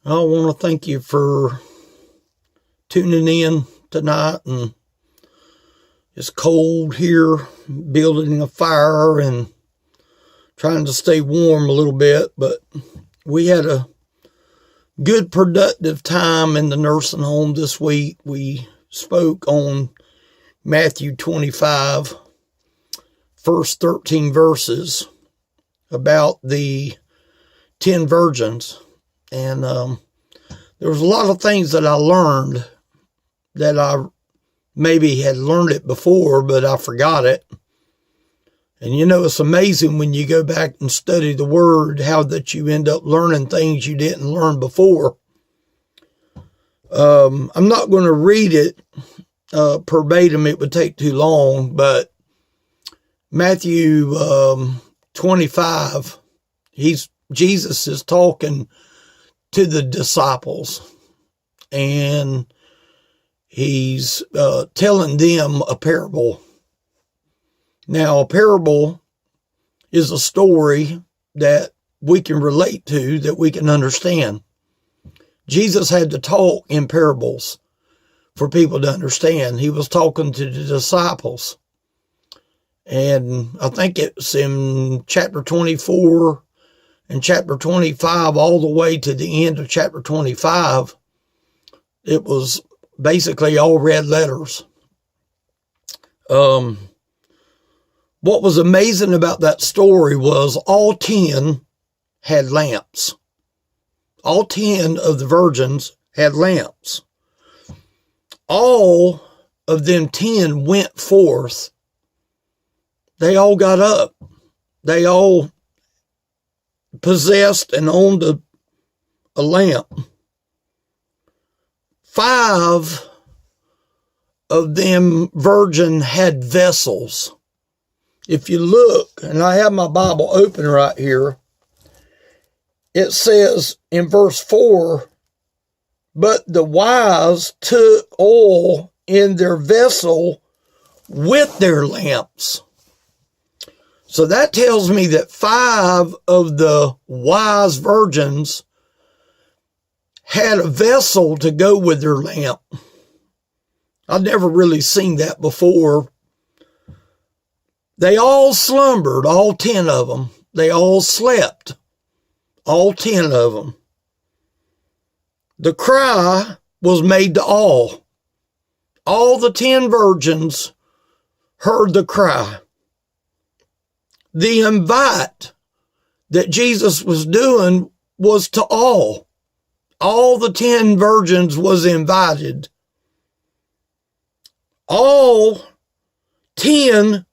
I want to thank you for tuning in tonight. And it's cold here, building a fire and trying to stay warm a little bit. But we had a good, productive time in the nursing home this week. We spoke on Matthew 25, first 13 verses about the 10 virgins. And there was a lot of things that I learned that I maybe had learned it before, but I forgot it. And it's amazing when you go back and study the Word, how that you end up learning things you didn't learn before. I'm not going to read it verbatim. It would take too long, but Matthew 25, Jesus is talking to the disciples, and he's telling them a parable. Now, a parable is a story that we can relate to, that we can understand. Jesus had to talk in parables for people to understand. He was talking to the disciples. And I think it's in chapter 24 and chapter 25, all the way to the end of chapter 25, it was basically all red letters. What was amazing about that story was all 10 had lamps. All 10 of the virgins had lamps. All of them 10 went forth. They all got up. They all possessed and owned a lamp. 5 of them virgin had vessels. If you look, and I have my Bible open right here, it says in verse 4, but the wise took oil in their vessel with their lamps. So that tells me that 5 of the wise virgins had a vessel to go with their lamp. I've never really seen that before. They all slumbered, all 10 of them. They all slept, all 10 of them. The cry was made to all. All the 10 virgins heard the cry. The invite that Jesus was doing was to all. All the 10 virgins was invited. All 10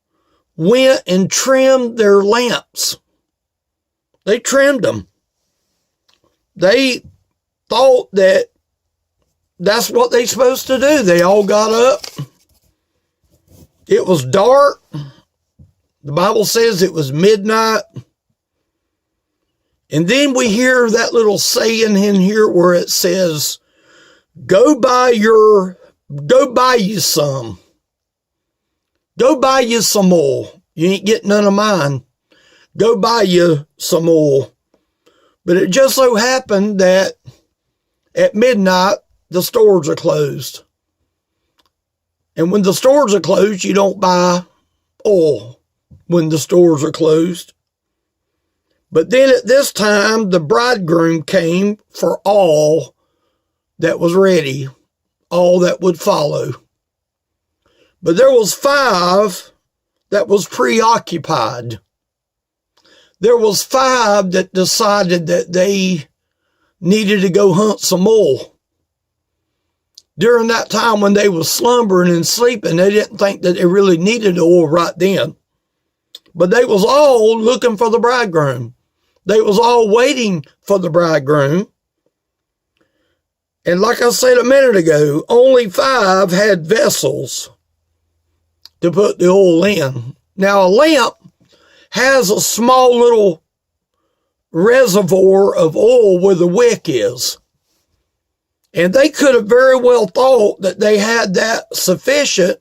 went and trimmed their lamps. They trimmed them. They thought that that's what they're supposed to do. They all got up. It was dark. The Bible says it was midnight. And then we hear that little saying in here where it says, go buy you some. Go buy you some oil. You ain't getting none of mine. Go buy you some oil. But it just so happened that at midnight, the stores are closed. And when the stores are closed, you don't buy oil when the stores are closed. But then at this time, the bridegroom came for all that was ready, all that would follow. But there was 5 that was preoccupied. There was 5 that decided that they needed to go hunt some oil. During that time when they was slumbering and sleeping, they didn't think that they really needed oil right then. But they was all looking for the bridegroom. They was all waiting for the bridegroom. And like I said a minute ago, only 5 had vessels to put the oil in. Now, a lamp has a small little reservoir of oil where the wick is. And they could have very well thought that they had that sufficient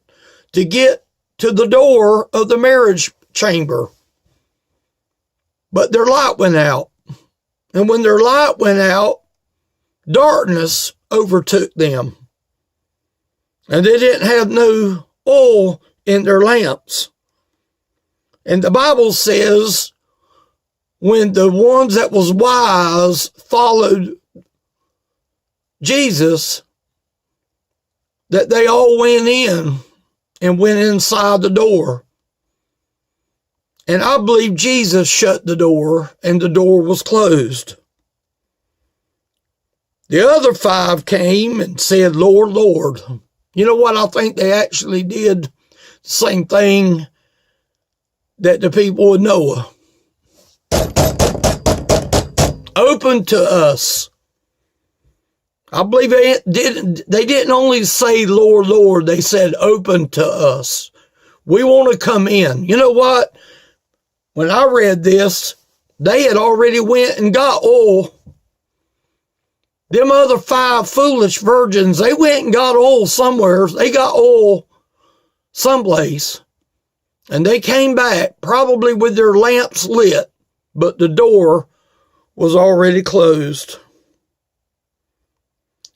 to get to the door of the marriage chamber. But their light went out. And when their light went out, darkness overtook them, and they didn't have no oil in their lamps. And the Bible says when the ones that was wise followed Jesus, that they all went in and went inside the door. And I believe Jesus shut the door and the door was closed. The other 5 came and said, Lord, Lord. You know what? I think they actually did the same thing that the people of Noah. Open to us. I believe they didn't only say, Lord, Lord, they said, open to us. We want to come in. You know what? When I read this, they had already went and got oil. Them other 5 foolish virgins, they went and got oil somewhere. They got oil someplace. And they came back, probably with their lamps lit, but the door was already closed.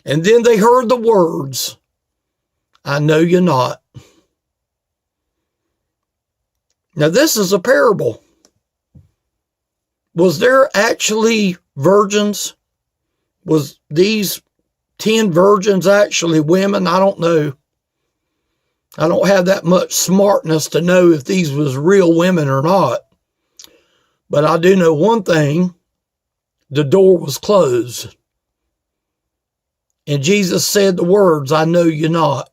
And then they heard the words, I know you not. Now this is a parable. Was there actually virgins? Was these 10 virgins actually women? I don't know. I don't have that much smartness to know if these was real women or not. But I do know one thing. The door was closed. And Jesus said the words, I know you not.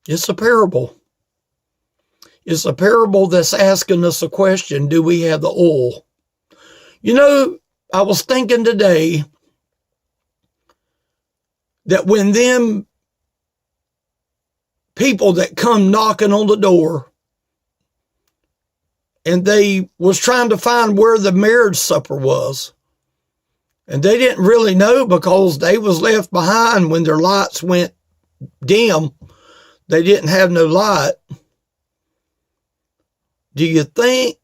It's a parable. It's a parable that's asking us a question. Do we have the oil? You know, I was thinking today that when them people that come knocking on the door and they was trying to find where the marriage supper was, and they didn't really know because they was left behind when their lights went dim. They didn't have no light. Do you think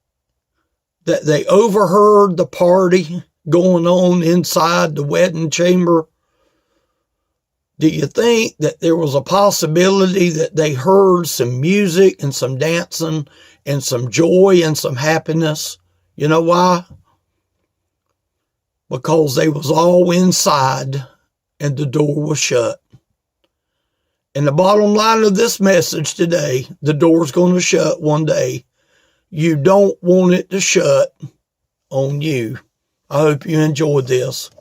that they overheard the party going on inside the wedding chamber? Do you think that there was a possibility that they heard some music and some dancing and some joy and some happiness? You know why? Because they was all inside and the door was shut. And the bottom line of this message today, the door's going to shut one day. You don't want it to shut on you. I hope you enjoyed this.